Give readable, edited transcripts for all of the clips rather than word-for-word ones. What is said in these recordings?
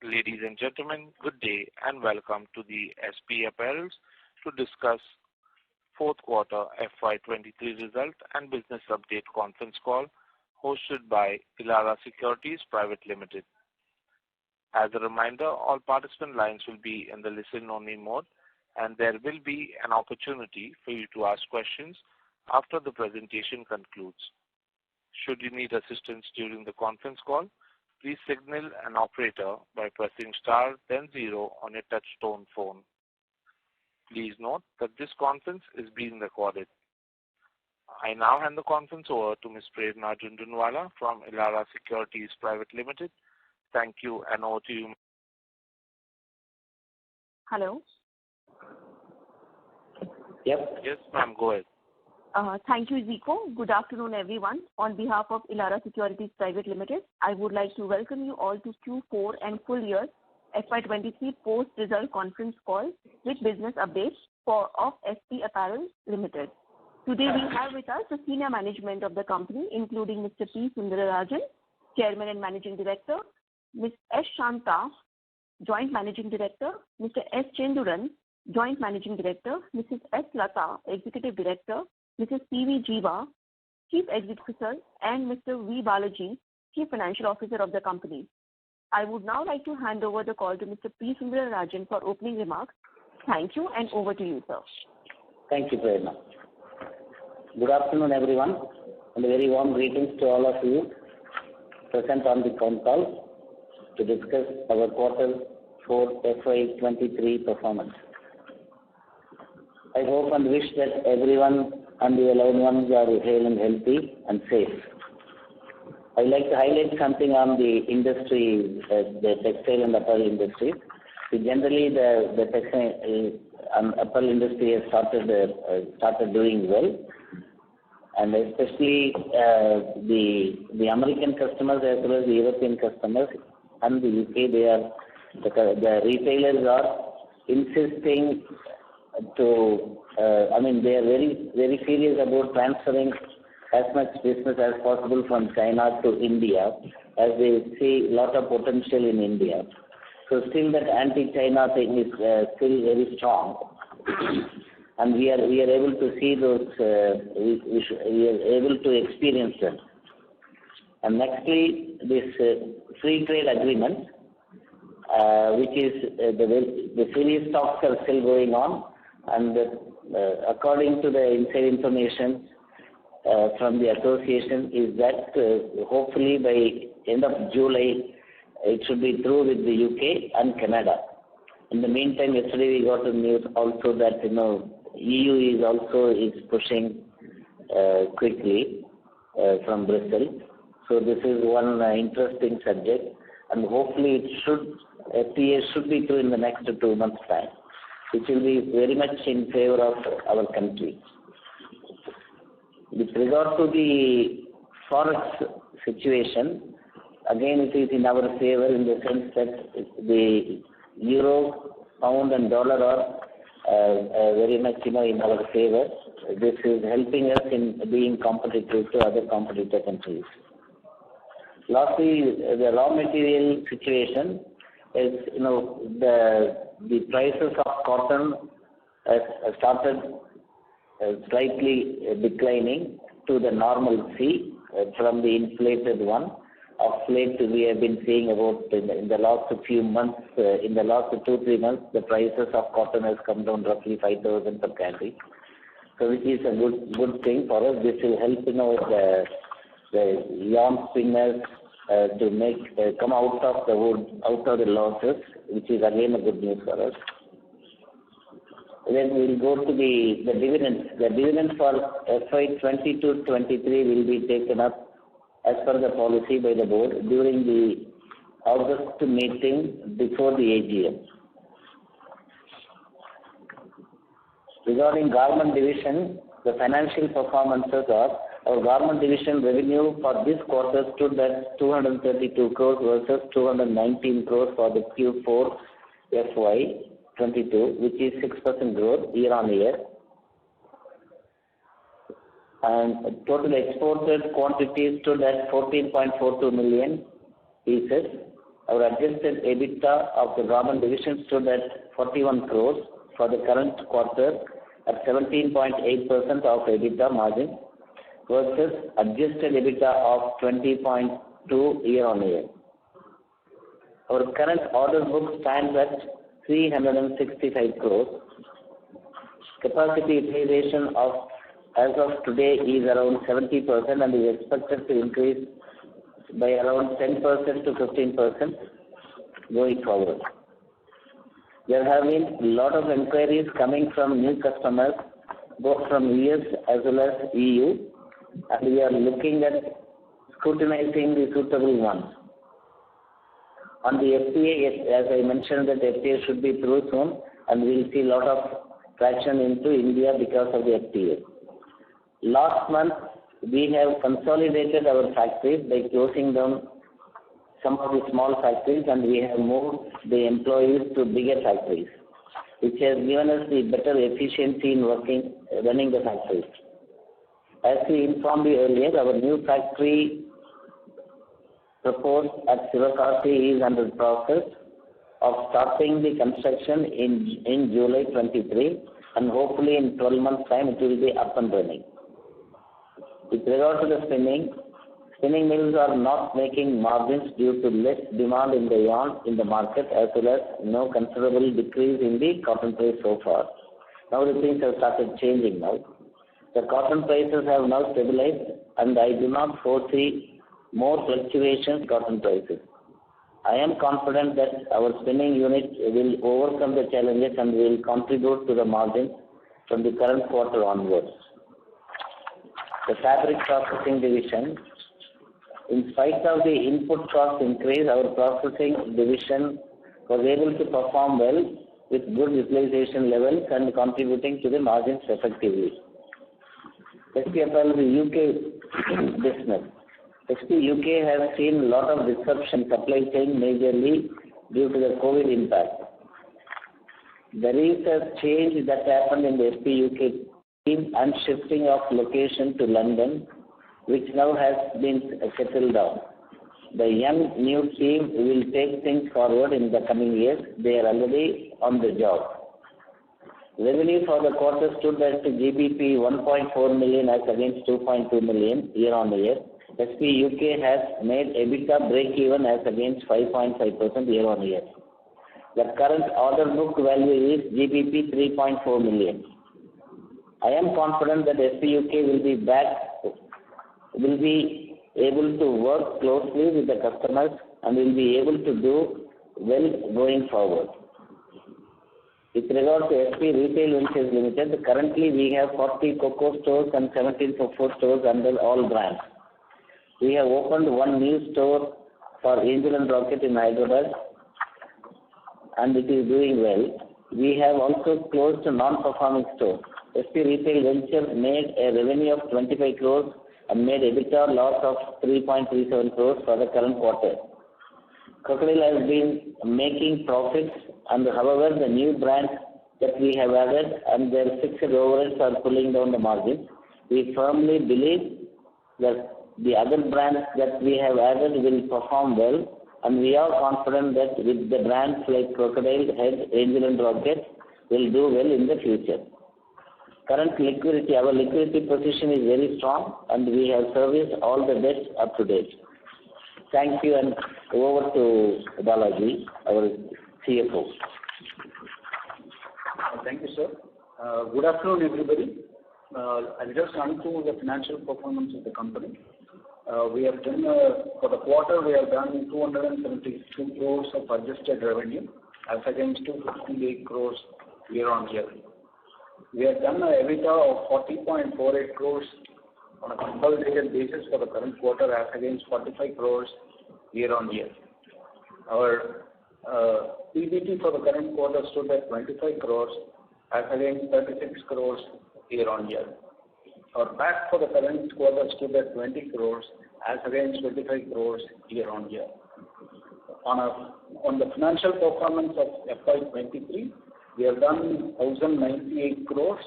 Ladies and gentlemen, good day and welcome to the SP Apparels to discuss fourth quarter FY23 result and business update conference call hosted by Elara Securities Private Limited. As a reminder, all participant lines will be in the listen-only mode and there will be an opportunity for you to ask questions after the presentation concludes. Should you need assistance during the conference call, please signal an operator by pressing star then 0 on your touch-tone phone. Please note that this conference is being recorded. I now hand the conference over to Ms. Prerna Jhunjhunwala from Elara Securities Private Limited. Thank you and over to you. Hello. Yep. Yes, ma'am, go ahead. Thank you, Zico. Good afternoon, everyone. On behalf of Elara Securities Private Limited, I would like to welcome you all to Q4 and full year FY23 post-result conference call with business updates of SP Apparels Limited. Today we have with us the senior management of the company, including Mr. P. Sundararajan, Chairman and Managing Director, Ms. S. Shanta, Joint Managing Director, Mr. S. Chenduran, Joint Managing Director, Mrs. S. Lata, Executive Director, Mrs. P.V. Jiva, Chief Executive Officer, and Mr. V. Balaji, Chief Financial Officer of the company. I would now like to hand over the call to Mr. P. Sundararajan for opening remarks. Thank you and over to you, sir. Thank you, Prerna. Good afternoon, everyone, and a very warm greetings to all of you present on the Concall to discuss our quarter 4 FY23 performance. I hope and wish that everyone and your loved ones are hale and healthy and safe. I'd like to highlight something on the industry, the textile and apparel industry. Generally, the textile and apparel industry has started doing well, and especially the American customers as well as the European customers and the UK, the retailers are insisting to, they are very, very serious about transferring as much business as possible from China to India, as they see a lot of potential in India. So still that anti-China thing is still very strong, and we are able to see those, we are able to experience them. And nextly, this free trade agreement, which is the serious talks are still going on. And according to the inside information from the association is that hopefully by end of July it should be through with the UK and Canada. In the meantime, yesterday we got the news also that EU is pushing quickly from Brussels. So this is one interesting subject, and hopefully FTA should be through in the next 2 months' time, which will be very much in favor of our country. With regard to the forex situation, again it is in our favor in the sense that the euro, pound and dollar are very much in our favor. This is helping us in being competitive to other competitor countries. Lastly, the raw material situation is, the prices of cotton has started slightly declining to the normalcy from the inflated one. Of late, we have been seeing about in the last few months, in the last 2-3 months, the prices of cotton has come down roughly 5,000 per candy. So which is a good thing for us. This will help the yarn spinners to come out of the wood, out of the losses, which is again a good news for us. Then we will go to the dividends. The dividends for FY22-23 will be taken up as per the policy by the board during the August meeting before the AGM. Regarding garment division, the financial performances are our garment division revenue for this quarter stood at 232 crores versus 219 crores for the Q4 FY22, which is 6% growth year on year. And total exported quantities stood at 14.42 million pieces Our adjusted EBITDA of the garment division stood at 41 crores for the current quarter at 17.8% of EBITDA margin versus adjusted EBITDA of 20.2 year-on-year. Our current order book stands at 365 crores. Capacity utilization as of today is around 70% and is expected to increase by around 10% to 15% going forward. There have been a lot of inquiries coming from new customers, both from US as well as EU, and we are looking at scrutinizing the suitable ones. On the FTA, as I mentioned, that FTA should be through soon, and we will see a lot of traction into India because of the FTA. Last month, we have consolidated our factories by closing down some of the small factories, and we have moved the employees to bigger factories, which has given us the better efficiency in running the factories. As we informed you earlier, our new factory proposed at Sivakasi is under the process of starting the construction in July 23, and hopefully in 12 months' time it will be up and running. With regard to the spinning mills are not making margins due to less demand in the yarn in the market, as well as no considerable decrease in the cotton price so far. Now the things have started changing now. The cotton prices have now stabilized, and I do not foresee more fluctuations in cotton prices. I am confident that our spinning unit will overcome the challenges and will contribute to the margin from the current quarter onwards. The fabric processing division, in spite of the input cost increase, our processing division was able to perform well with good utilization levels and contributing to the margins effectively. SP Apparels UK business. SP UK has seen a lot of disruption in supply chain majorly due to the COVID impact. There is a change that happened in the SP UK team and shifting of location to London, which now has been settled down. The young new team will take things forward in the coming years. They are already on the job. Revenue for the quarter stood at GBP 1.4 million as against 2.2 million year-on-year. SP UK has made EBITDA break-even as against 5.5% year-on-year. The current order book value is GBP 3.4 million. I am confident that SP UK will be able to work closely with the customers and will be able to do well going forward. With regard to SP Retail Ventures Limited, currently we have 40 COCO stores and 17 FOFO stores under all brands. We have opened one new store for Angel and Rocket in Hyderabad, and it is doing well. We have also closed a non-performing store. SP Retail Ventures made a revenue of 25 crores and made EBITDA loss of 3.37 crores for the current quarter. Crocodile has been making profits, and however the new brands that we have added and their fixed overheads are pulling down the margins. We firmly believe that the other brands that we have added will perform well, and we are confident that with the brands like Crocodile, Head, Angel and Rocket will do well in the future. Current liquidity, our liquidity position is very strong, and we have serviced all the debts up to date. Thank you, and over to Balaji, our CFO. Thank you, sir. Good afternoon, everybody. I'll just run through the financial performance of the company. We have done, for the quarter, we have done 272 crores of adjusted revenue as against 258 crores year-on-year. We have done an EBITDA of 40.48 crores on a consolidated basis for the current quarter as against 45 crores year-on-year. Our PBT for the current quarter stood at 25 crores as against 36 crores year-on-year. Our PAT for the current quarter stood at 20 crores as against 25 crores year-on-year. On the financial performance of FY23, we have done 1,098 crores,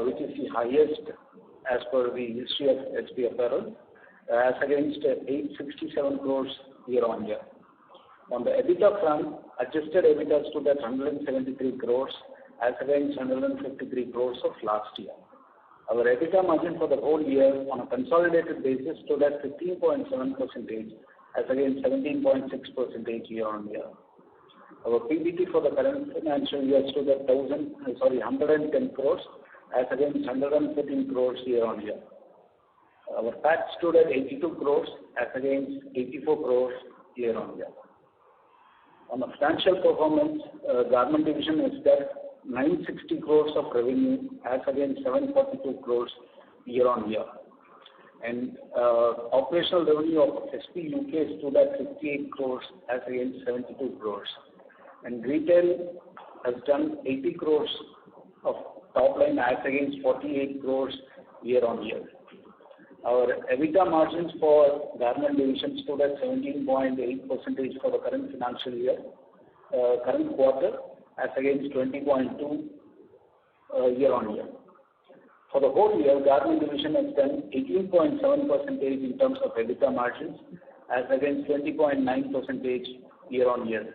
which is the highest as per the history of SP Apparel, as against 867 crores year-on-year. On the EBITDA front, adjusted EBITDA stood at 173 crores as against 153 crores of last year. Our EBITDA margin for the whole year on a consolidated basis stood at 15.7% as against 17.6% year-on-year. Our PBT for the current financial year stood at 110 crores as against 113 crores year-on-year. Our PAT stood at 82 crores as against 84 crores year-on-year. On the financial performance, Garment Division is at 960 crores of revenue as against 742 crores year-on-year. And operational revenue of SP UK stood at 58 crores as against 72 crores. And retail has done 80 crores of top line as against 48 crores year-on-year. Our EBITDA margins for Garment Division stood at 17.8% for the current financial year, current quarter, as against 20.2 year-on-year. For the whole year, Garment Division has done 18.7% in terms of EBITDA margins, as against 20.9% year-on-year.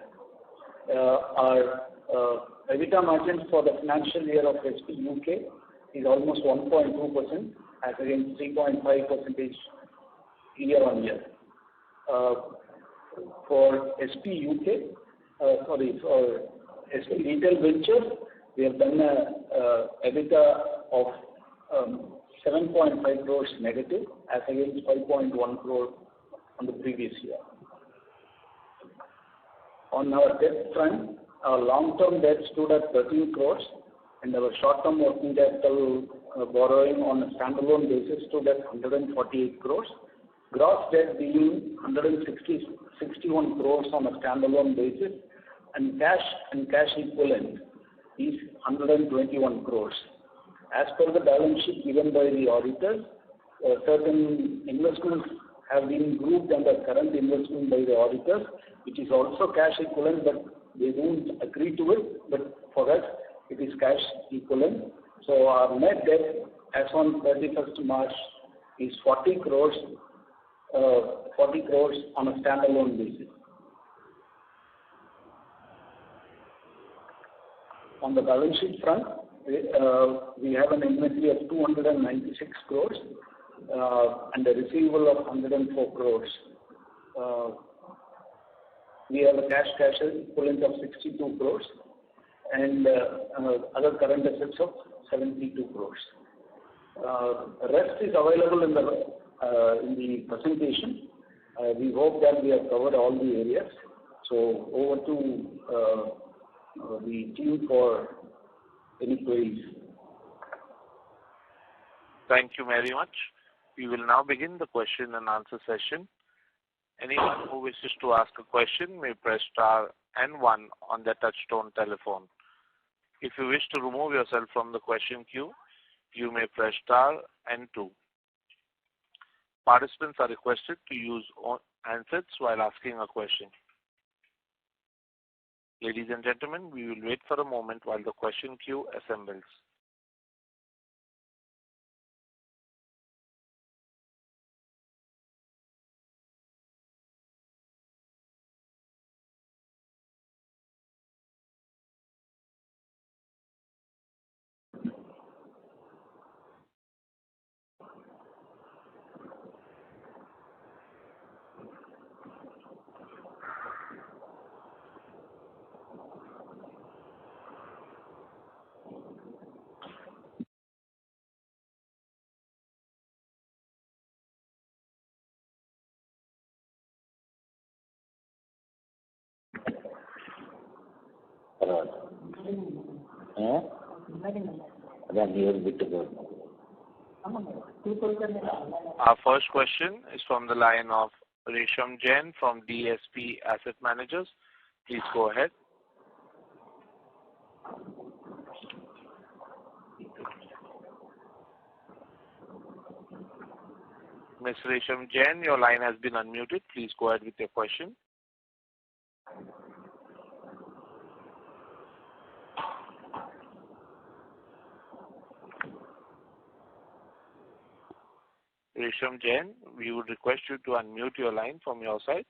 Our EBITDA margins for the financial year of SP UK is almost 1.2%, as against 3.5% year-on-year. For SP UK, for SP Retail Ventures, we have done a EBITDA of 7.5 crores negative, as against 5.1 crore on the previous year. On our debt front, our long-term debt stood at 13 crores, and our short-term working capital borrowing on a standalone basis stood at 148 crores. Gross debt being 161 crores on a standalone basis, and cash equivalent is 121 crores. As per the balance sheet given by the auditors, certain investments have been grouped under current investment by the auditors, which is also cash equivalent, but they don't agree to it. But for us, it is cash equivalent. So our net debt as on 31st March is 40 crores on a standalone basis. On the balance sheet front, we have an inventory of 296 crores and a receivable of 104 crores. We have a cash equivalent of 62 crores and other current assets of 72 crores. Rest is available in the presentation. We hope that we have covered all the areas. So over to the team for any queries. Thank you very much. We will now begin the question and answer session. Anyone who wishes to ask a question may press star and 1 on their touchtone telephone. If you wish to remove yourself from the question queue, you may press star and 2. Participants are requested to use handsets while asking a question. Ladies and gentlemen, we will wait for a moment while the question queue assembles. Then he will be to go. Our first question is from the line of Resham Jain from DSP Asset Managers. Please go ahead. Ms. Resham Jain, your line has been unmuted. Please go ahead with your question. Resham Jain, we would request you to unmute your line from your side.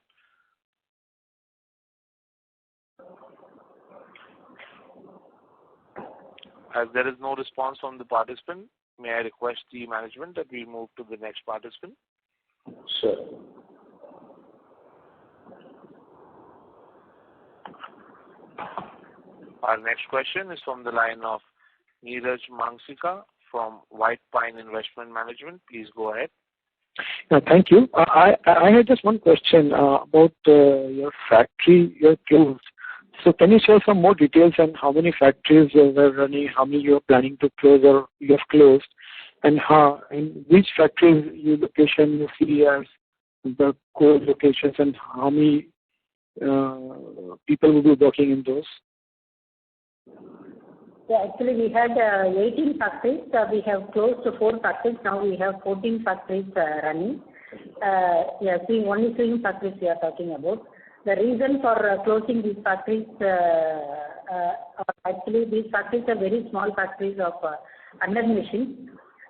As there is no response from the participant, may I request the management that we move to the next participant? Sure. Our next question is from the line of Neeraj Mansika from White Pine Investment Management. Please go ahead. Thank you. I had just one question about your factory you closed. So can you share some more details on how many factories you were running, how many you are planning to close or you have closed, and which factories location you see as the core locations, and how many people will be working in those? Yeah, actually we had 18 factories. We have closed 4 factories. Now we have 14 factories running. Only 3 factories we are talking about. The reason for closing these factories, actually these factories are very small factories of 100 machines.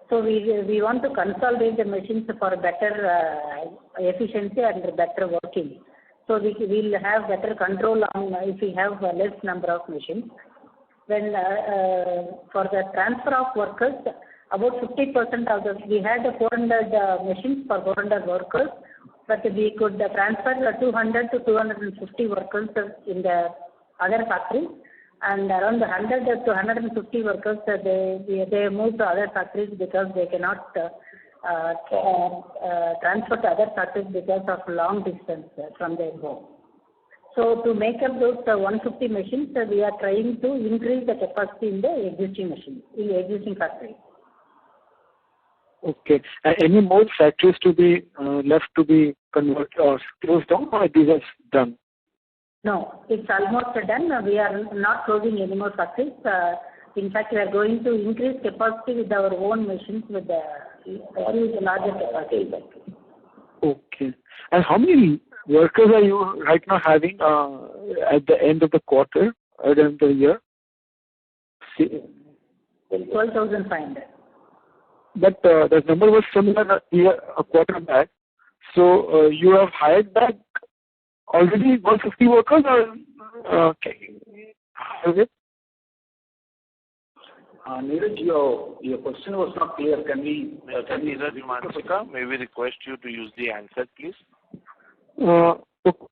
So we want to consolidate the machines for better efficiency and better working. So we will have better control on if we have less number of machines. When for the transfer of workers, about 50% of we had 400 machines for 400 workers, but we could transfer 200 to 250 workers in the other factories, and around 100 to 150 workers they moved to other factories because they cannot transfer to other factories because of long distance from their home. So to make up those 150 machines, we are trying to increase the capacity in the existing machines, in the existing factories. Okay. Any more factories to be left to be converted or closed down, or these are done? No, it's almost done. We are not closing any more factories. In fact, we are going to increase capacity with our own machines with the larger capacity. Okay. And how many workers are you right now having at the end of the quarter, at the end of the year? 12,500. But the number was similar a quarter back. So you have hired back already 150 workers, or how is it? Neeraj, your question was not clear. Can we? Neeraj Mansika, may we request you to use the answer, please? Okay.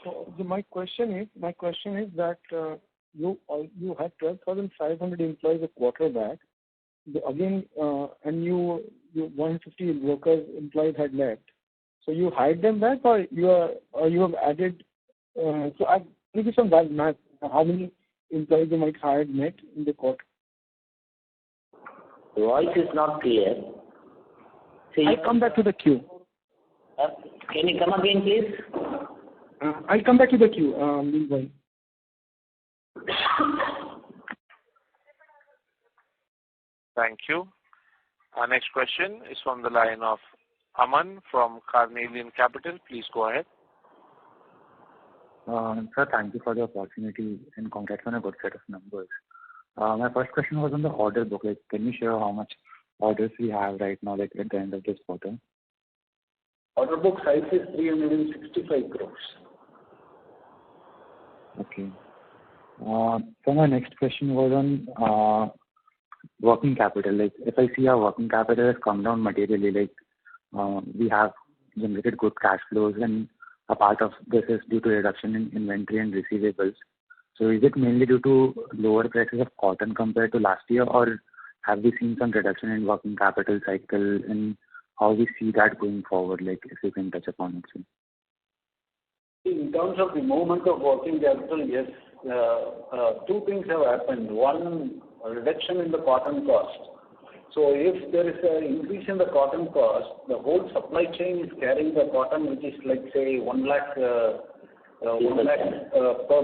So my question is that you had 12,500 employees a quarter back. Again, and you 150 workers employees had left. So you hired them back, or you have added. So I give you some math. How many employees you might hire net in the quarter? The voice is not clear. I'll come back to the queue. Can you come again, please? I'll come back to the queue. Meanwhile. Thank you. Our next question is from the line of Aman from Carnelian Capital. Please go ahead. Sir, thank you for the opportunity and congrats on a good set of numbers. My first question was on the order book. Can you share how much orders we have right now, at the end of this quarter? Order book size is 365 crores. Okay. So my next question was on working capital. If I see our working capital has come down materially, we have generated good cash flows, and a part of this is due to reduction in inventory and receivables. So is it mainly due to lower prices of cotton compared to last year, or have we seen some reduction in working capital cycle, and how we see that going forward? If you can touch upon it, sir. In terms of the movement of working capital, yes, 2 things have happened. One, a reduction in the cotton cost. So if there is an increase in the cotton cost, the whole supply chain is carrying the cotton, which is say 1 lakh per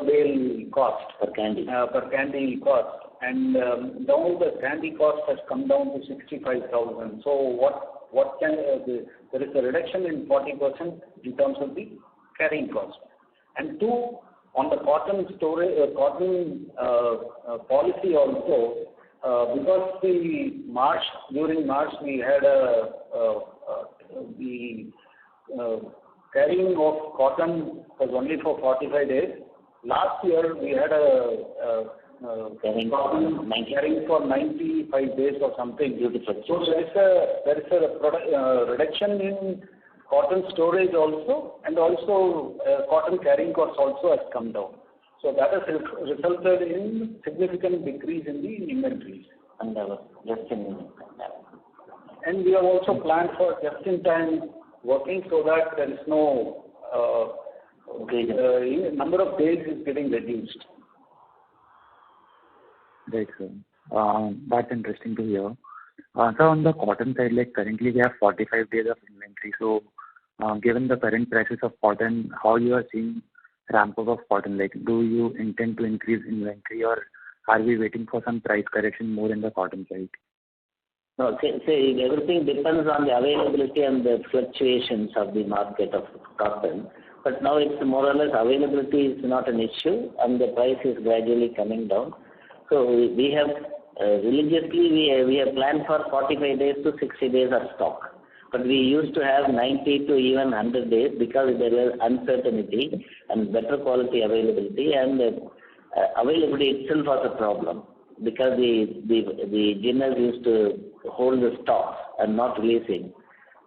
bale cost. Per candy. Per candy cost. And now the candy cost has come down to 65,000. So there is a reduction in 40% in terms of the carrying cost. And 2, on the cotton storage, cotton policy also, because during March we had the carrying of cotton was only for 45 days. Last year we had Carrying for 95 days or something. Beautiful. So there is a reduction in cotton storage also, and also cotton carrying cost also has come down. So that has resulted in significant decrease in the inventories. And we have also planned for just-in-time working so that there is no number of days is getting reduced. Right, sir. That's interesting to hear. So on the cotton side, like currently we have 45 days of inventory. So given the current prices of cotton, how you are seeing ramp up of cotton? Like, do you intend to increase inventory, or are we waiting for some price correction more in the cotton side? No, see, everything depends on the availability and the fluctuations of the market of cotton. But now it's more or less availability is not an issue, and the price is gradually coming down. So we have religiously we have planned for 45 days to 60 days of stock. But we used to have 90 to even 100 days because there was uncertainty and better quality availability, and availability itself was a problem because the ginners used to hold the stocks and not releasing.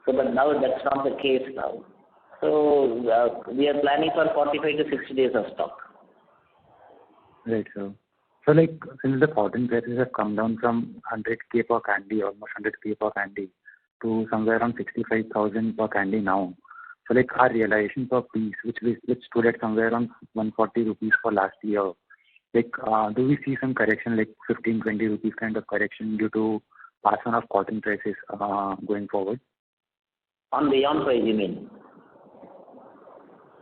So, but now that's not the case now. So we are planning for 45 to 60 days of stock. Right, sir. So like since the cotton prices have come down from 100K per candy, almost 100K per candy, to somewhere around 65,000 per candy now. So like our realization per piece, which stood at somewhere around 140 rupees for last year, like do we see some correction, like 15, 20 rupees kind of correction due to pass on of cotton prices going forward? On the yarn price, you mean?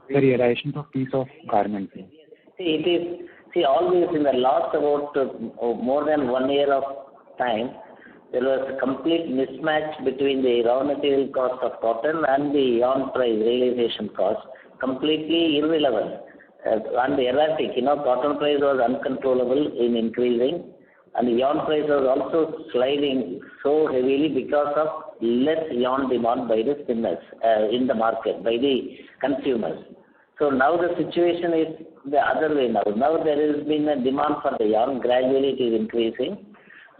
The realization per piece of garment. See, always in the last about more than 1 year of time, there was a complete mismatch between the raw material cost of cotton and the yarn price realization cost, completely irrelevant and erratic. Cotton price was uncontrollable in increasing, and the yarn price was also sliding so heavily because of less yarn demand by the spinners in the market, by the consumers. So now the situation is the other way now. Now there has been a demand for the yarn, gradually it is increasing,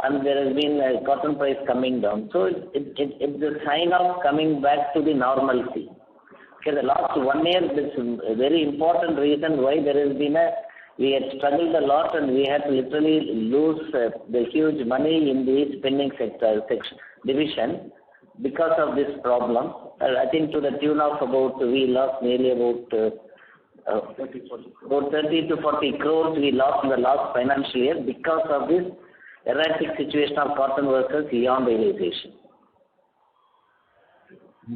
and there has been a cotton price coming down. So it's a sign of coming back to the normalcy. Okay, the last 1 year, this is a very important reason why there has been we had struggled a lot, and we had to literally lose the huge money in the spinning sector division because of this problem. I think to the tune of we lost nearly about 30 to 40 crores we lost in the last financial year because of this erratic situation of cotton versus yarn realization.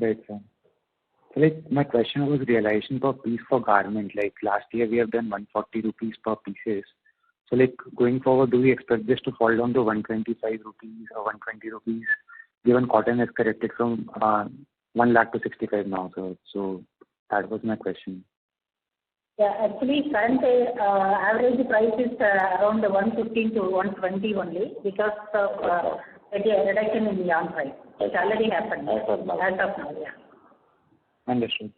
Right, sir. So like my question was realization per piece for garment. Like last year we have done 140 rupees per pieces. So like going forward, do we expect this to fall down to 125 rupees or 120 rupees, given cotton has corrected from 1 lakh to 65 now? So that was my question. Yeah, actually current average price is around 115 to 120 only because of the reduction in the yarn price. It already happened as of now, yeah. Understood.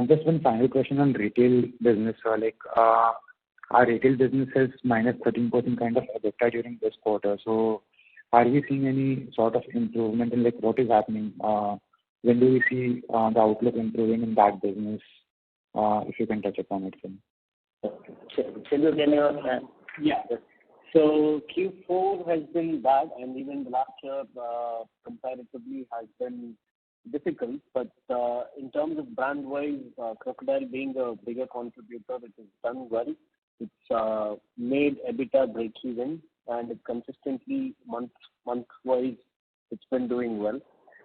Just one final question on retail business. Like our retail business has minus 13% kind of EBITDA during this quarter. So are we seeing any sort of improvement in like what is happening? When do we see the outlook improving in that business? If you can touch upon it, sir. Sidhu, can you? Yeah. So Q4 has been bad, and even the last year comparatively has been difficult. But in terms of brand-wise, Crocodile being a bigger contributor, it has done well. It's made EBITDA break-even, and it consistently month-wise, it's been doing well.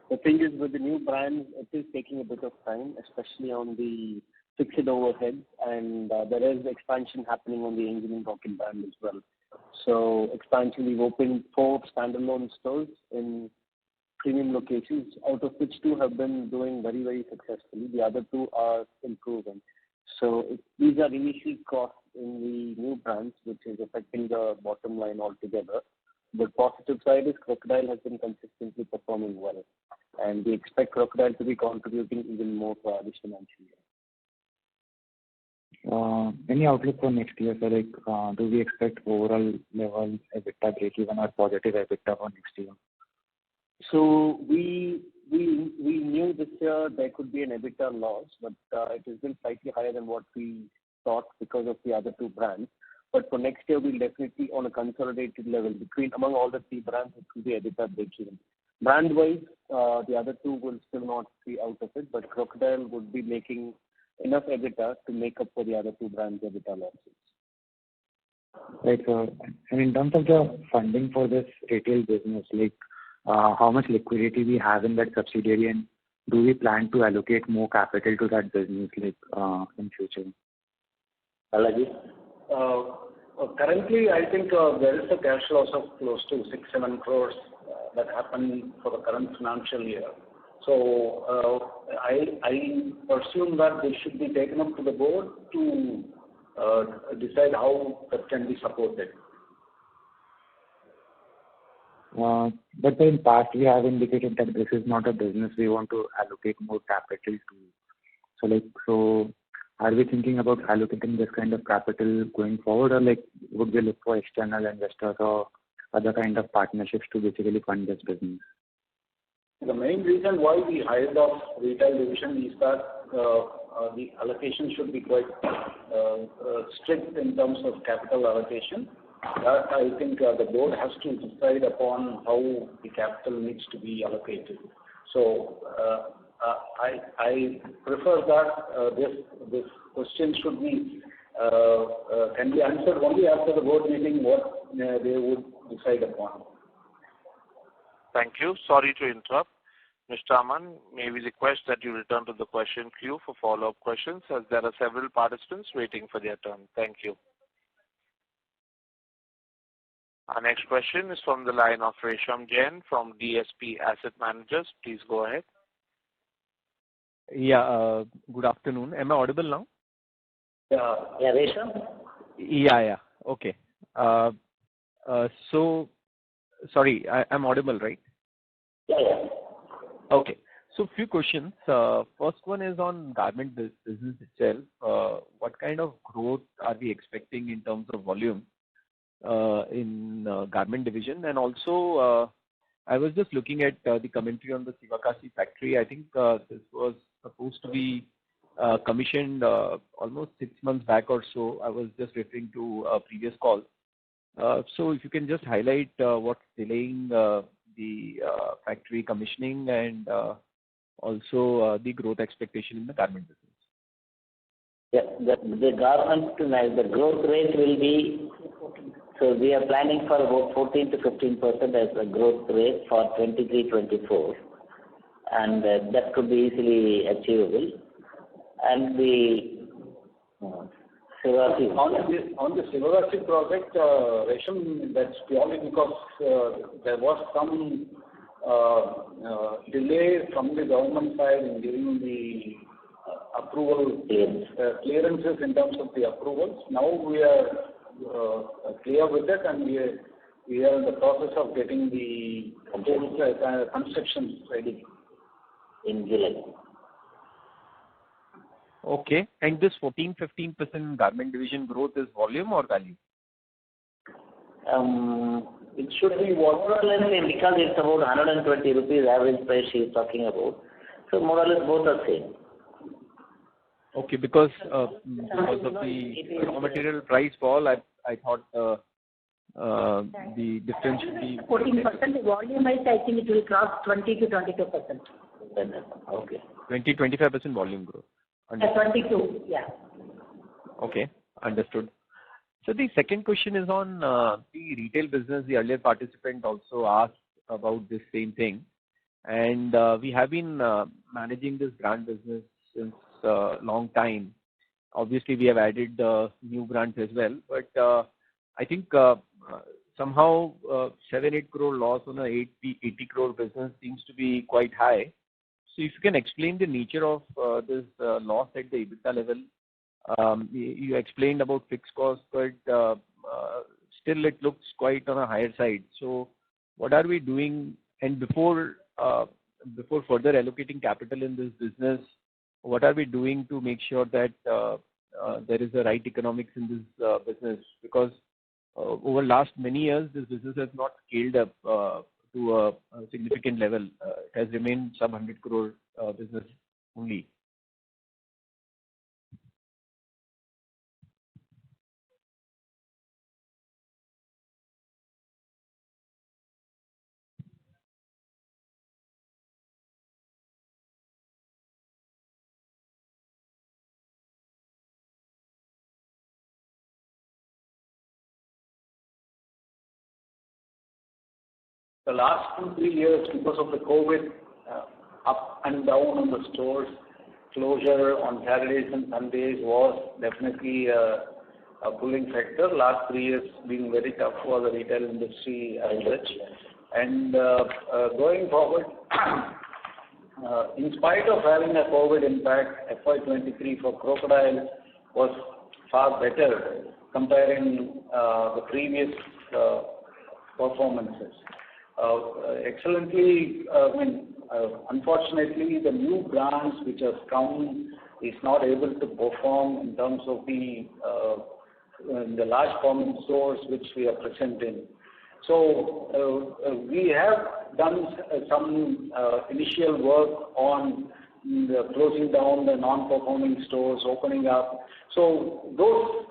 The thing is, with the new brands, it is taking a bit of time, especially on the fixed overheads, and there is expansion happening on the engineering rocket brand as well. So expansion, we've opened 4 standalone stores in premium locations, out of which 2 have been doing very, very successfully. The other 2 are improving. So these are initial costs in the new brands, which is affecting the bottom line altogether. The positive side is Crocodile has been consistently performing well, and we expect Crocodile to be contributing even more for this financial year. Any outlook for next year? So like, do we expect overall level EBITDA breakeven or positive EBITDA for next year? So we knew this year there could be an EBITDA loss, but it has been slightly higher than what we thought because of the other two brands. But for next year, we'll definitely on a consolidated level among all the three brands, it will be EBITDA breakeven. Brand-wise, the other two will still not be out of it, but Crocodile would be making enough EBITDA to make up for the other two brands' EBITDA losses. Right. So, and in terms of the funding for this retail business, like how much liquidity we have in that subsidiary, and do we plan to allocate more capital to that business like in future? Alaji? Currently, I think there is a cash loss of close to 6-7 crores that happened for the current financial year. So I presume that this should be taken up to the board to decide how that can be supported. But in past, we have indicated that this is not a business we want to allocate more capital to. So are we thinking about allocating this kind of capital going forward, or like would we look for external investors or other kind of partnerships to basically fund this business? The main reason why we hired off retail division is that the allocation should be quite strict in terms of capital allocation. That I think the board has to decide upon how the capital needs to be allocated. So I prefer that this question should be can be answered only after the board meeting what they would decide upon. Thank you. Sorry to interrupt. Mr. Aman, may we request that you return to the question queue for follow-up questions, as there are several participants waiting for their turn. Thank you. Our next question is from the line of Resham Jain from DSP Asset Managers. Please go ahead. Yeah, good afternoon. Am I audible now? Yeah, Resham? Yeah. Okay. So, sorry, I'm audible, right? Yeah. Okay. So, few questions. First one is on garment business itself. What kind of growth are we expecting in terms of volume in garment division? And also, I was just looking at the commentary on the Sivakasi factory. I think this was supposed to be commissioned almost 6 months back or so. I was just referring to a previous call. So if you can just highlight what's delaying the factory commissioning and also the growth expectation in the garment business. Yeah, the garment, the growth rate will be, so we are planning for about 14 to 15% as a growth rate for 23-24, and that could be easily achievable. And the Sivakasi. On the Sivakasi project, Resham, that's purely because there was some delay from the government side in giving the approval clearances in terms of the approvals. Now we are clear with it, and we are in the process of getting the construction ready in July. Okay. And this 14-15% garment division growth is volume or value? It should be more or less because it's about 120 rupees average price she is talking about. So more or less both are same. Okay, because of the raw material price fall, I thought the difference should be 14% volume-wise, I think it will cross 20 to 22%. Okay. 20-25% volume growth. 22, yeah. Okay, understood. So the second question is on the retail business. The earlier participant also asked about this same thing, and we have been managing this brand business since a long time. Obviously, we have added new brands as well, but I think somehow 7-8 crore loss on a 80 crore business seems to be quite high. So if you can explain the nature of this loss at the EBITDA level. You explained about fixed costs, but still it looks quite on a higher side. So what are we doing? And before further allocating capital in this business, what are we doing to make sure that there is a right economics in this business? Because over last many years, this business has not scaled up to a significant level. It has remained sub 100 crore business only. The last 2-3 years, because of the COVID, up and down on the stores, closure on Saturdays and Sundays was definitely a pulling factor. Last 3 years being very tough for the retail industry as such. And going forward, in spite of having a COVID impact, FY23 for Crocodile was far better comparing the previous performances. Excellently, unfortunately, the new brands which have come is not able to perform in terms of the large format stores which we are present in. So we have done some initial work on closing down the non-performing stores, opening up. So those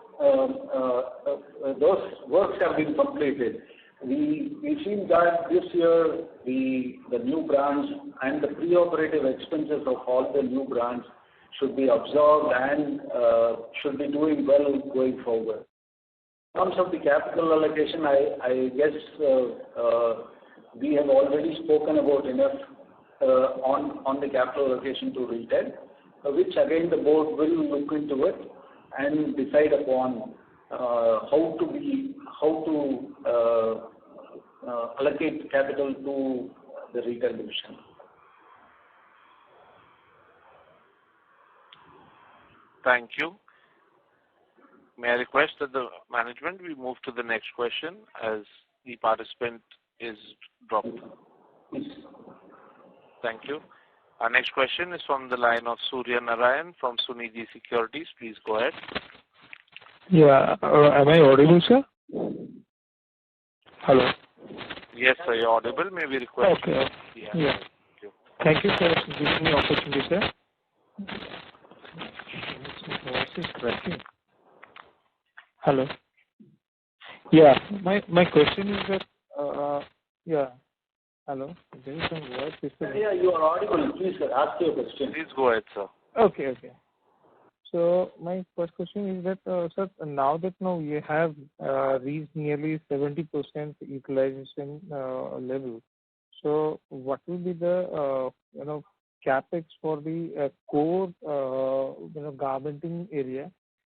works have been completed. We feel that this year the new brands and the pre-operative expenses of all the new brands should be absorbed and should be doing well going forward. In terms of the capital allocation, I guess we have already spoken about enough on the capital allocation to retail, which again the board will look into it and decide upon how to allocate capital to the retail division. Thank you. May I request that the management we move to the next question as the participant is dropped. Yes. Thank you. Our next question is from the line of Surya Narayan from Sunidhi Securities. Please go ahead. Yeah, am I audible, sir? Hello. Yes, sir, you're audible. May we request? Okay. Yeah. Thank you for giving me opportunity, sir. Voice is cracking. Hello. Yeah, my question is that yeah. Hello. There is some voice disturbance. Yeah, you are audible. Please ask your question. Please go ahead, sir. Okay. So my first question is that, sir, now that we have reached nearly 70% utilization level, so what will be the capex for the core garmenting area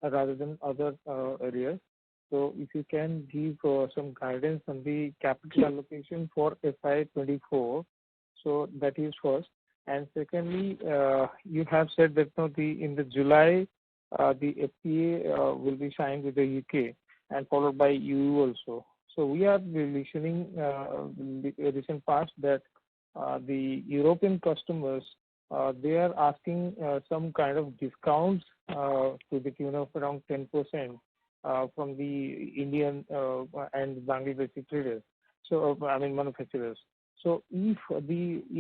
rather than other areas? So if you can give some guidance on the capital allocation for FY24, so that is first. And secondly, you have said that in the July, the FTA will be signed with the UK and followed by EU also. So we are listening the recent past that the European customers they are asking some kind of discounts to the tune of around 10% from the Indian and Bangladeshi traders. So manufacturers. So if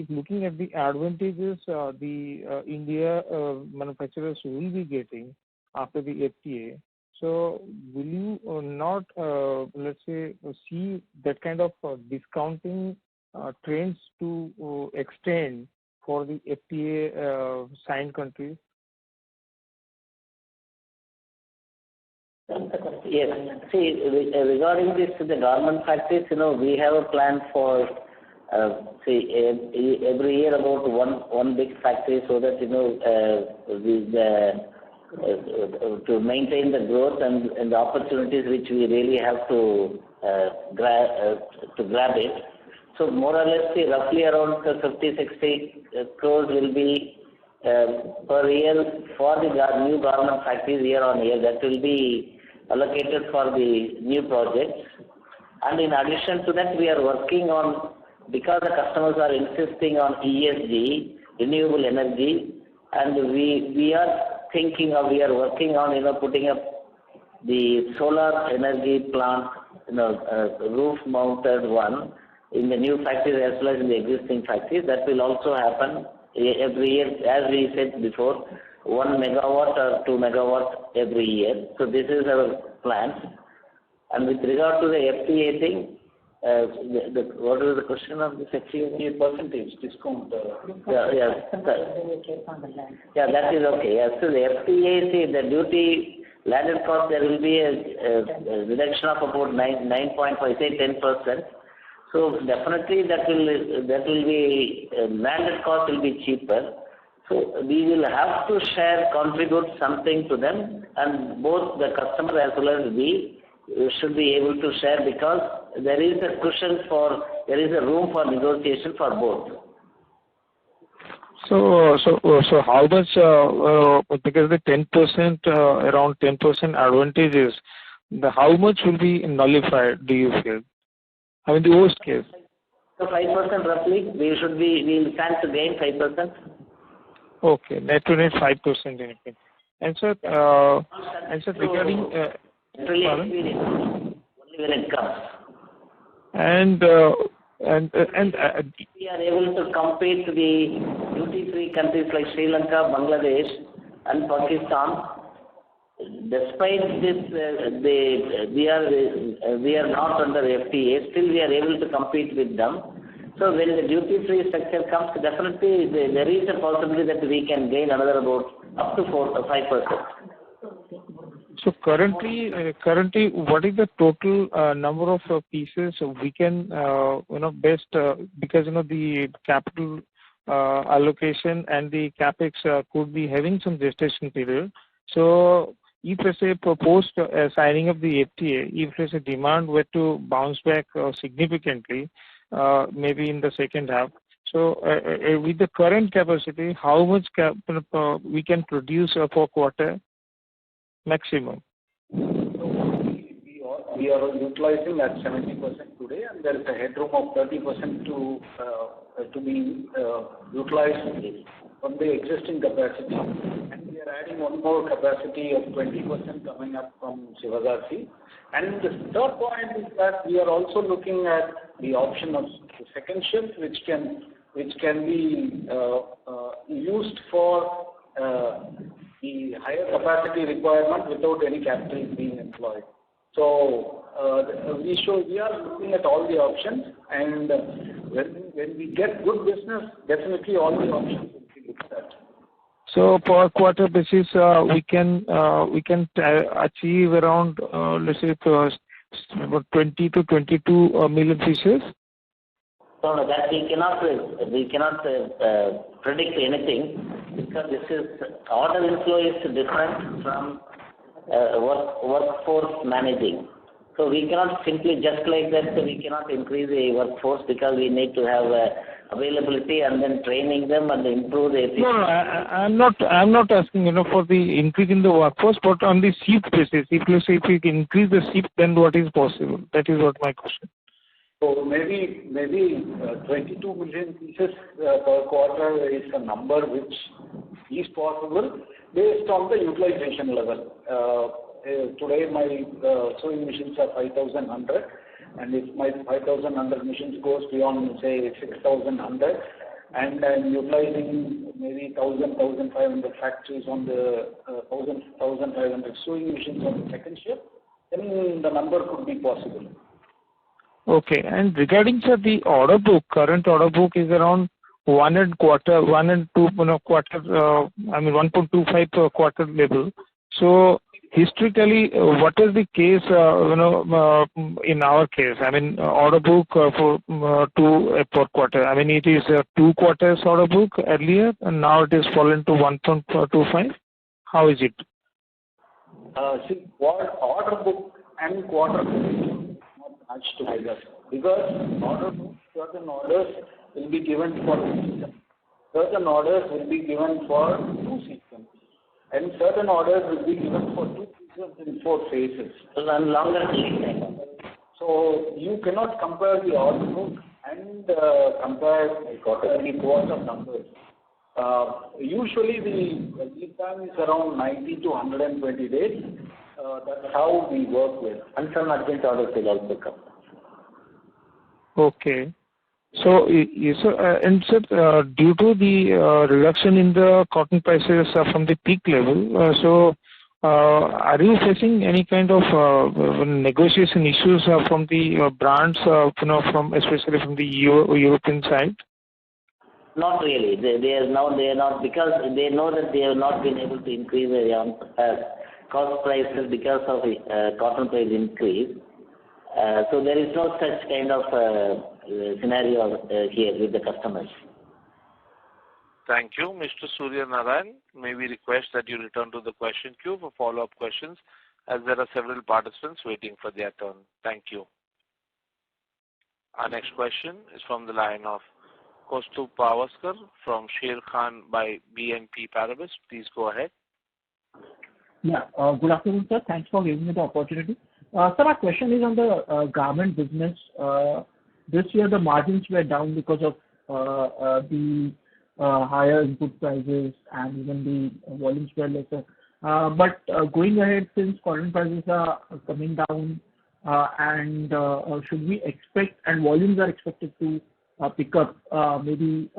looking at the advantages the India manufacturers will be getting after the FTA, so will you not let's say see that kind of discounting trends to extend for the FTA signed countries? Yes. See, regarding this, the garment factories, we have a plan for every year about one big factory so that to maintain the growth and the opportunities which we really have to grab it. So more or less, roughly around 50-60 crores will be per year for the new garment factories year on year. That will be allocated for the new projects. And in addition to that, we are working on, because the customers are insisting on ESG, renewable energy, and we are thinking of, we are working on, putting up the solar energy plant, roof-mounted one in the new factories as well as in the existing factories. That will also happen every year, as we said before, 1 megawatt or 2 megawatts every year. So this is our plan. And with regard to the FTA thing, what was the question of this FTA? Percentage discount. Yeah, that is okay. Yeah, so the FTA, see, the duty landed cost, there will be a reduction of about 9.5, say 10%. So definitely that will be landed cost will be cheaper. So we will have to contribute something to them, and both the customer as well as we should be able to share, because there is a room for negotiation for both. So how much, because the 10%, around 10% advantages, how much will be nullified, do you feel? I mean, the worst case. So 5% roughly, we will stand to gain 5%. Okay, net to net 5% in effect. And sir, regarding only when it comes. And we are able to compete with the duty-free countries like Sri Lanka, Bangladesh, and Pakistan. Despite this, we are not under FTA. Still, we are able to compete with them. So when the duty-free structure comes, definitely there is a possibility that we can gain another about up to 4 or 5%. So currently, what is the total number of pieces we can, best, because the capital allocation and the capex could be having some gestation period. So if let's say proposed signing of the FTA, if let's say demand were to bounce back significantly, maybe in the second half. So with the current capacity, how much we can produce per quarter maximum? We are utilizing at 70% today, and there is a headroom of 30% to be utilized from the existing capacity. And we are adding one more capacity of 20% coming up from Shivagasi. And the third point is that we are also looking at the option of the second shift, which can be used for the higher capacity requirement without any capital being employed. So we are looking at all the options, and when we get good business, definitely all the options will be looked at. So per quarter basis, we can achieve around let's say about 20 to 22 million pieces. No, that we cannot predict anything, because this is order inflow is different from workforce managing. So we cannot simply just like that. We cannot increase the workforce, because we need to have availability and then training them and improve the efficiency. No, I'm not asking for the increase in the workforce, but on the shift basis. If we can increase the shift, then what is possible? That is what my question. So maybe 22 million pieces per quarter is a number which is possible based on the utilization level. Today my sewing machines are 5,100, and if my 5,100 machines goes beyond, say, 6,100, and I'm utilizing maybe 1,500 factories on the 1,500 sewing machines on the second shift, then the number could be possible. Okay, and regarding the order book, current order book is around 1 and 2 quarter, 1.25 per quarter level. So historically, what is the case, in our case? I mean, order book for 2 per quarter. I mean, it is 2 quarters order book earlier, and now it is fallen to 1.25. How is it? See, order book and quarter book not matched together, because certain orders will be given for season, certain orders will be given for 2 seasons, and certain orders will be given for 2 seasons in 4 phases. And longer lead time. So you cannot compare the order book and compare the quarter numbers. Usually the lead time is around 90 to 120 days. That's how we work with. And some urgent orders will also come. Okay. So, yes, sir, and sir, due to the reduction in the cotton prices from the peak level, are you facing any kind of negotiation issues from the brands, from especially from the European side? Not really. They are not, because they know that they have not been able to increase the cost prices because of cotton price increase. So there is no such kind of scenario here with the customers. Thank you. Mr. Surya Narayan, may we request that you return to the question queue for follow-up questions, as there are several participants waiting for their turn. Thank you. Our next question is from the line of Kaustubh Pawaskar from Sher Khan by BNP Paribas. Please go ahead. Yeah. Good afternoon, sir. Thanks for giving me the opportunity. Sir, my question is on the garment business. This year the margins were down because of the higher input prices and even the volumes were lesser. But going ahead, since cotton prices are coming down, and should we expect, and volumes are expected to pick up maybe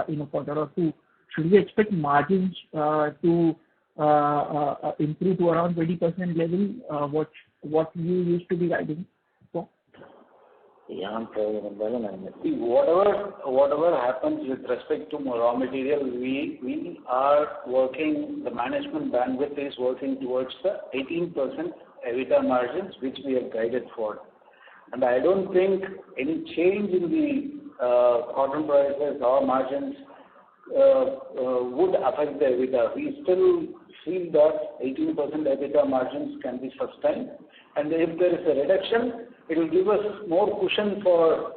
in a quarter or two, should we expect margins to improve to around 20% level, what you used to be guiding for? Yeah, see, whatever happens with respect to raw material, we are working, the management bandwidth is working towards the 18% EBITDA margins, which we have guided for. And I don't think any change in the cotton prices or margins would affect the EBITDA. We still feel that 18% EBITDA margins can be sustained. And if there is a reduction, it will give us more cushion for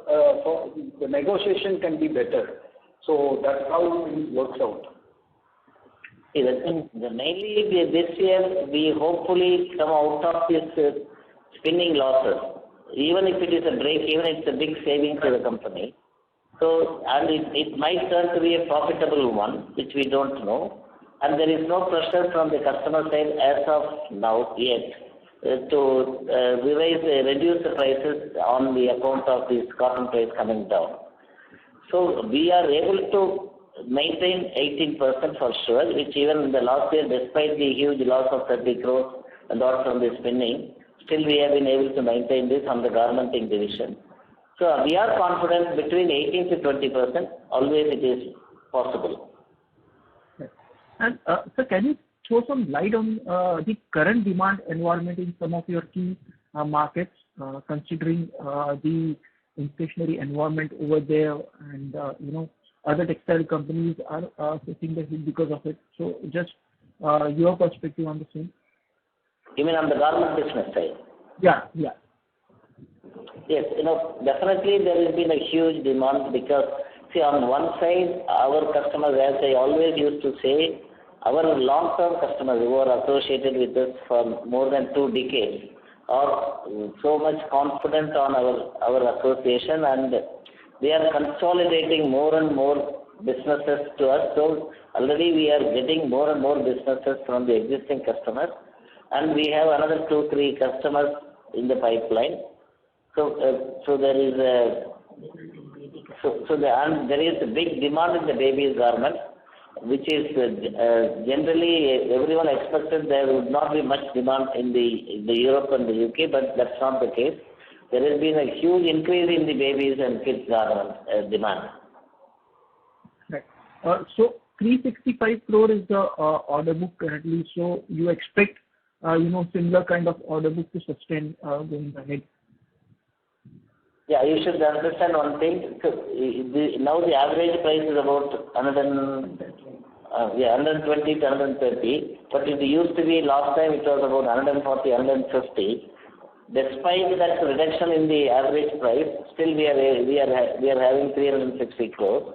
the negotiation can be better. So that's how it works out. Mainly this year, we hopefully come out of this spinning losses. Even if it is a break, even if it's a big saving to the company. So, and it might turn to be a profitable one, which we don't know. And there is no pressure from the customer side as of now yet to reduce the prices on the account of this cotton price coming down. So we are able to maintain 18% for sure, which even in the last year, despite the huge loss of 30 crores and loss from the spinning, still we have been able to maintain this on the garmenting division. So we are confident between 18 to 20%, always it is possible. And sir, can you throw some light on the current demand environment in some of your key markets, considering the inflationary environment over there, and other textile companies are facing the hit because of it. So just your perspective on the same. You mean on the garment business side? Yeah. Yes, definitely there has been a huge demand because, see, on one side, our customers, as I always used to say, our long-term customers who are associated with us for more than 2 decades are so much confident on our association, and they are consolidating more and more businesses to us. So already we are getting more and more businesses from the existing customers, and we have another 2-3 customers in the pipeline. So there is a big demand in the baby's garment, which is generally everyone expected there would not be much demand in the Europe and the UK, but that's not the case. There has been a huge increase in the babies and kids garment demand. Right. So 365 crore is the order book currently. So you expect similar kind of order book to sustain going ahead? Yeah, you should understand one thing. So now the average price is about 120 to 130. But it used to be last time it was about 140, 150. Despite that reduction in the average price, still we are having 360 crores.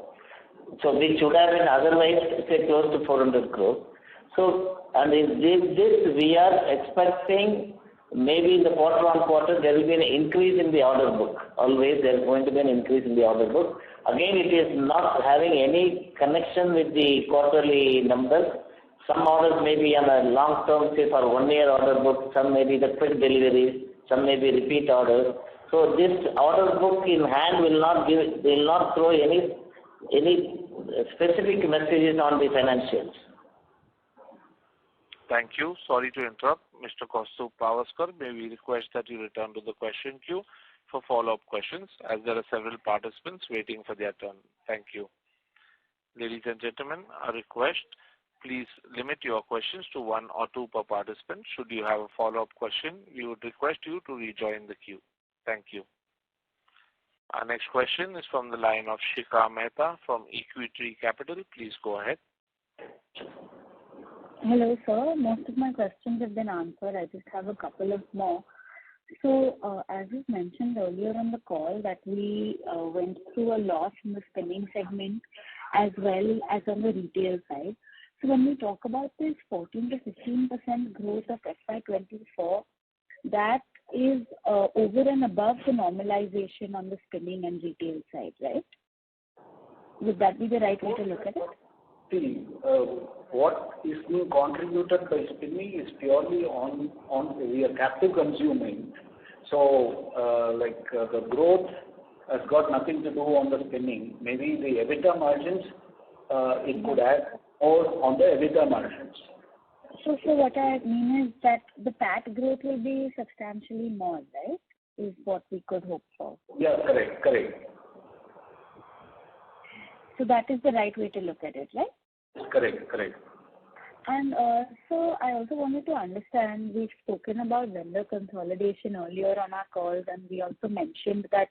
So we should have been otherwise say close to 400 crores. So and in this we are expecting maybe in the quarter-on-quarter there will be an increase in the order book. Always there is going to be an increase in the order book. Again, it is not having any connection with the quarterly numbers. Some orders may be on a long term, say for 1 year order book, some may be the quick deliveries, some may be repeat orders. So this order book in hand will not throw any specific messages on the financials. Thank you. Sorry to interrupt. Mr. Kaustubh Pawaskar, may we request that you return to the question queue for follow-up questions, as there are several participants waiting for their turn. Thank you. Ladies and gentlemen, a request, please limit your questions to 1 or 2 per participant. Should you have a follow-up question, we would request you to rejoin the queue. Thank you. Our next question is from the line of Shikha Mehta from Equity Capital. Please go ahead. Hello, sir. Most of my questions have been answered. I just have a couple of more. So, as you mentioned earlier on the call, that we went through a loss in the spinning segment as well as on the retail side. So, when we talk about this 14 to 15% growth of FY24, that is over and above the normalization on the spinning and retail side, right? Would that be the right way to look at it? See, what is being contributed by spinning is purely on we are captive consuming. So, the growth has got nothing to do on the spinning. Maybe the EBITDA margins, it could add more on the EBITDA margins. So what I mean is that the PAT growth will be substantially more, right? Is what we could hope for. Yeah, correct. So that is the right way to look at it, right? Correct. And so I also wanted to understand, we've spoken about vendor consolidation earlier on our calls, and we also mentioned that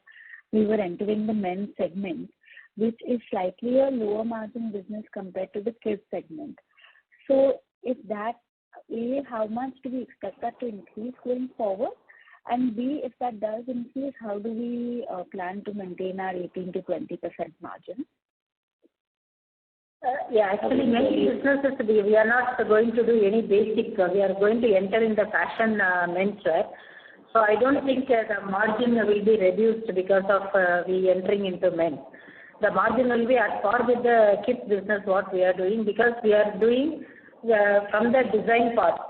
we were entering the men's segment, which is slightly a lower margin business compared to the kids segment. So if that, A, how much do we expect that to increase going forward? And B, if that does increase, how do we plan to maintain our 18 to 20% margin? Actually, many businesses, we are not going to do any basic, we are going to enter in the fashion menswear. So I don't think the margin will be reduced because of we entering into men. The margin will be at par with the kids business what we are doing, because we are doing from the design part.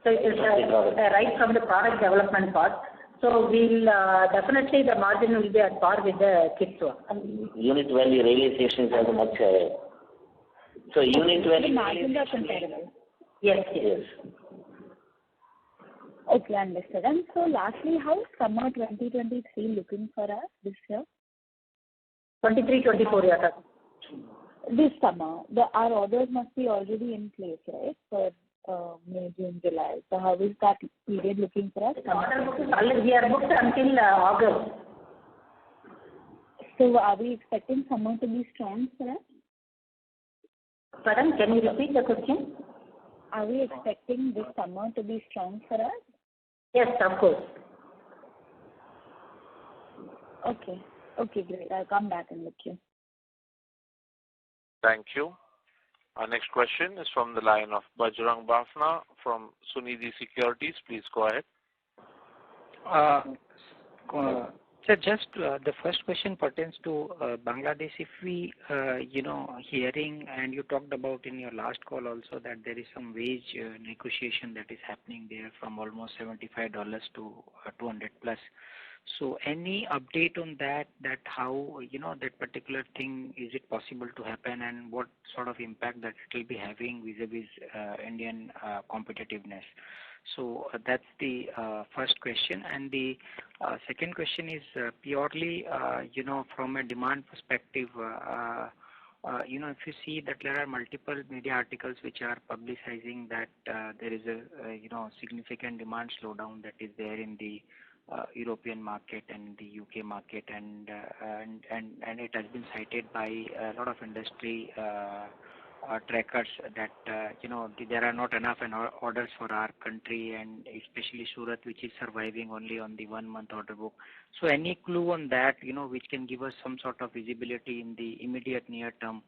So it is right from the product development part. So we'll definitely the margin will be at par with the kids one. And unit value realizations are much higher. So unit value. The margins are comparable. Yes. Okay, understood. And so lastly, how is summer 2023 looking for us this year? 23-24 years. This summer, our orders must be already in place, right, for May, June, July. So how is that period looking for us? We are booked until August. So are we expecting summer to be strong for us? Pardon, can you repeat the question? Are we expecting this summer to be strong for us? Yes, of course. Okay, great. I'll come back and look you. Thank you. Our next question is from the line of Bajrang Bafna from Sunidhi Securities. Please go ahead. Sir, just the first question pertains to Bangladesh. If we, hearing, and you talked about in your last call also that there is some wage negotiation that is happening there from almost $75 to 200 plus. So any update on that how, that particular thing, is it possible to happen, and what sort of impact that it will be having vis-a-vis Indian competitiveness? So that's the first question. And the second question is purely, from a demand perspective, if you see that there are multiple media articles which are publicizing that there is a, significant demand slowdown that is there in the European market and the UK market, and it has been cited by a lot of industry trackers that there are not enough orders for our country, and especially Surat, which is surviving only on the 1 month order book. So any clue on that, which can give us some sort of visibility in the immediate near term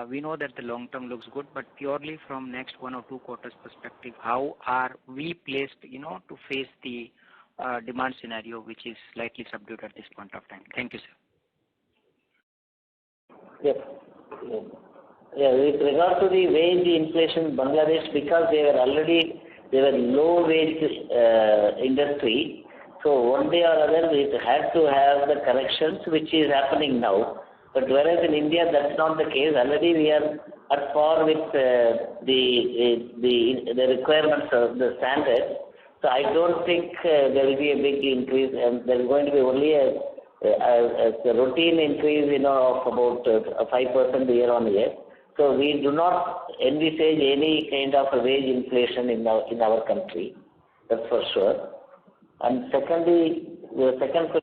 We know that the long term looks good, but purely from next 1 or 2 quarters perspective, how are we placed, to face the demand scenario, which is slightly subdued at this point of time? Thank you, sir. Yes. Yeah, with regard to the wage inflation in Bangladesh, because they were low wage industry, so one day or other it had to have the corrections, which is happening now. But whereas in India that's not the case, already we are at par with the requirements of the standards. So I don't think there will be a big increase, and there is going to be only a routine increase, of about 5% year on year. So we do not envisage any kind of a wage inflation in our country. That's for sure. And secondly, the second question.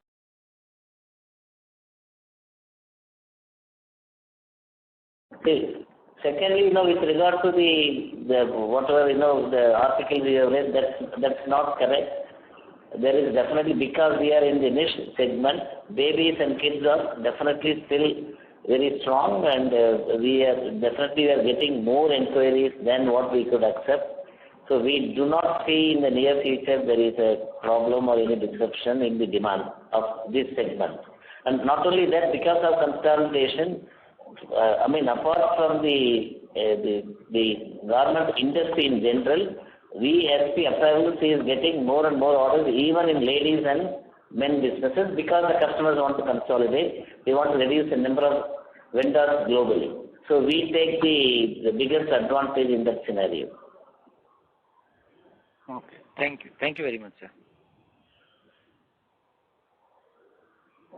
Secondly, with regard to the whatever, the article we have read, that's not correct. There is definitely, because we are in the niche segment, babies and kids are definitely still very strong, and we are getting more inquiries than what we could accept. So we do not see in the near future there is a problem or any disruption in the demand of this segment. And not only that, because of consolidation, apart from the garment industry in general, we SP Apparels is getting more and more orders, even in ladies and men businesses, because the customers want to consolidate. They want to reduce the number of vendors globally. So we take the biggest advantage in that scenario. Okay. Thank you. Thank you very much, sir.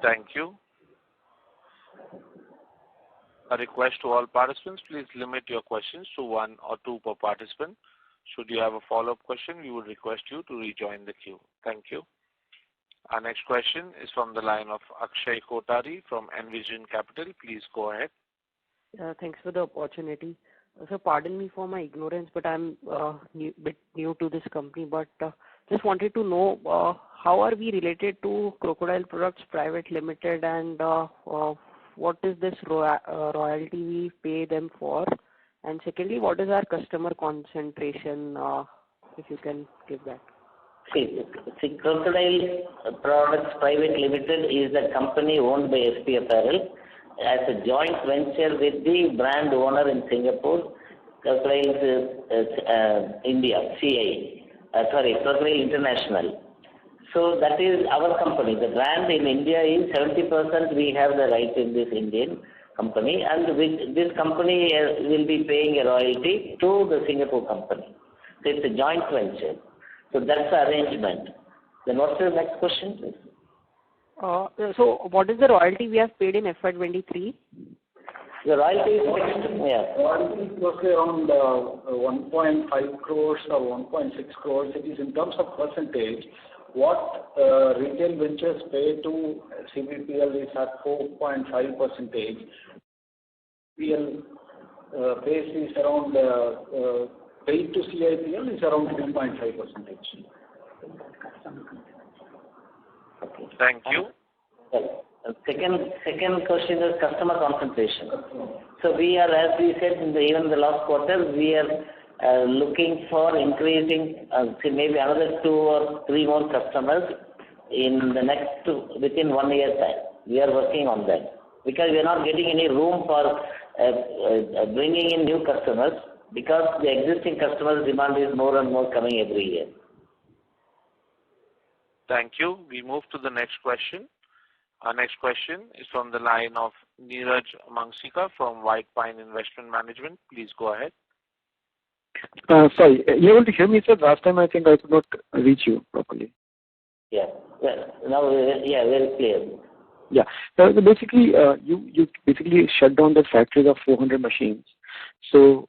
Thank you. A request to all participants, please limit your questions to 1 or 2 per participant. Should you have a follow-up question, we would request you to rejoin the queue. Thank you. Our next question is from the line of Akshay Kotari from Envision Capital. Please go ahead. Thanks for the opportunity. So pardon me for my ignorance, but I'm bit new to this company. But just wanted to know how are we related to Crocodile Products Private Limited, and what is this royalty we pay them for? And secondly, what is our customer concentration, if you can give that? See, Crocodile Products Private Limited is a company owned by SP Apparel as a joint venture with the brand owner in Singapore, Crocodile India, Crocodile International. So that is our company. The brand in India is 70%. We have the right in this Indian company, and this company will be paying a royalty to the Singapore company. So it's a joint venture. So that's the arrangement. Then what's the next question, please? So what is the royalty we have paid in FY23? The royalty is fixed. Yeah. Royalty is roughly around 1.5 crores or 1.6 crores. It is in terms of percentage. What retail ventures pay to CBPL is at 4.5%. PL pays is around paid to CIPL is around 3.5%. Thank you. Second question is customer concentration. So we are, as we said even in the last quarter, we are looking for increasing maybe another 2 or 3 more customers in the next within 1 year time. We are working on that because we are not getting any room for bringing in new customers, because the existing customers' demand is more and more coming every year. Thank you. We move to the next question. Our next question is from the line of Neeraj Mansika from White Pine Investment Management. Please go ahead. Sorry, you able to hear me, sir? Last time I think I could not reach you properly. Yeah. Now, very clear. Yeah. So basically, you basically shut down the factories of 400 machines. So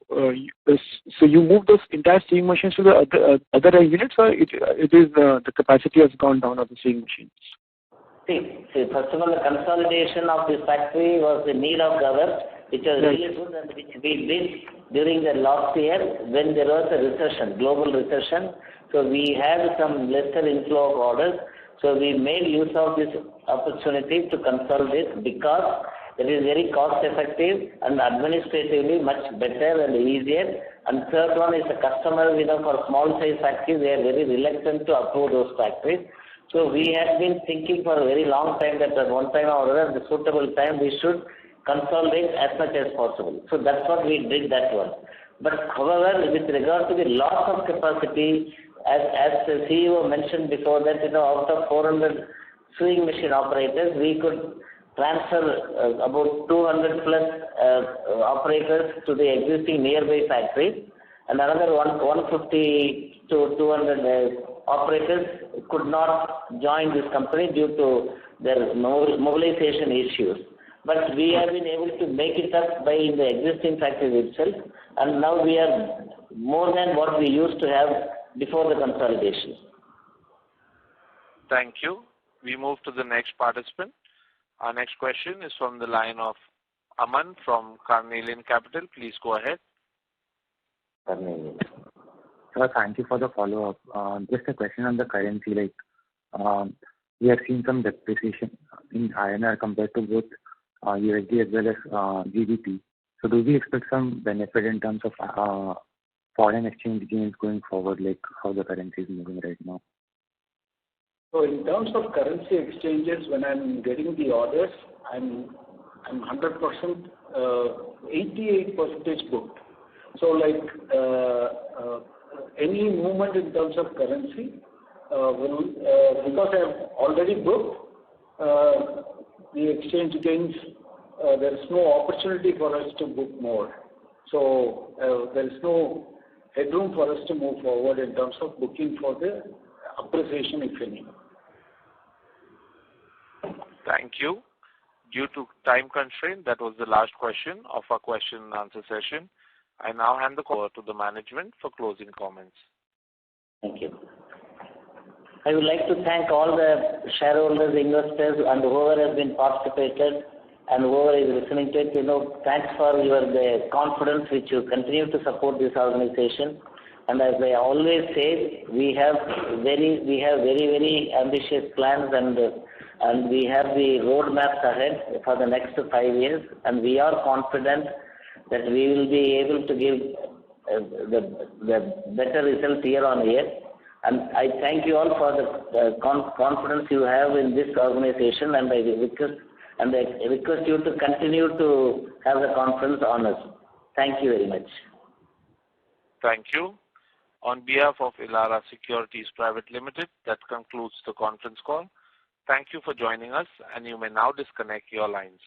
you moved those entire sewing machines to the other units, or it is the capacity has gone down of the sewing machines? See, first of all, the consolidation of this factory was the need of ours, which was really good, and which we did during the last year when there was a recession, global recession. So we had some lesser inflow of orders. So we made use of this opportunity to consolidate, because that is very cost effective and administratively much better and easier. And third one is the customers, for small size factories, they are very reluctant to approve those factories. So we have been thinking for a very long time that at one time or other, the suitable time, we should consolidate as much as possible. So that's what we did that one. But however, with regard to the loss of capacity, as the CEO mentioned before that, out of 400 sewing machine operators, we could transfer about 200 plus operators to the existing nearby factories, and another 150 to 200 operators could not join this company due to their mobilization issues. But we have been able to make it up by the existing factories itself, and now we are more than what we used to have before the consolidation. Thank you. We move to the next participant. Our next question is from the line of Aman from Carnelian Capital. Please go ahead. Carnelian. Sir, thank you for the follow-up. Just a question on the currency. We have seen some depreciation in INR compared to both USD as well as GBP. So do we expect some benefit in terms of foreign exchange gains going forward, like how the currency is moving right now? So in terms of currency exchanges, when I'm getting the orders, I'm 100%, 88% booked. So any movement in terms of currency will, because I've already booked the exchange gains, there is no opportunity for us to book more. So there is no headroom for us to move forward in terms of booking for the appreciation, if any. Thank you. Due to time constraint, that was the last question of our question and answer session. I now hand the call to the management for closing comments. Thank you. I would like to thank all the shareholders, investors, and whoever has been participated and whoever is listening to it. Thanks for the confidence which you continue to support this organization. And as I always say, we have very, very ambitious plans, and we have the roadmaps ahead for the next 5 years, and we are confident that we will be able to give the better result year on year. And I thank you all for the confidence you have in this organization, and I request you to continue to have the confidence on us. Thank you very much. Thank you. On behalf of Elara Securities Private Limited, that concludes the conference call. Thank you for joining us, and you may now disconnect your lines.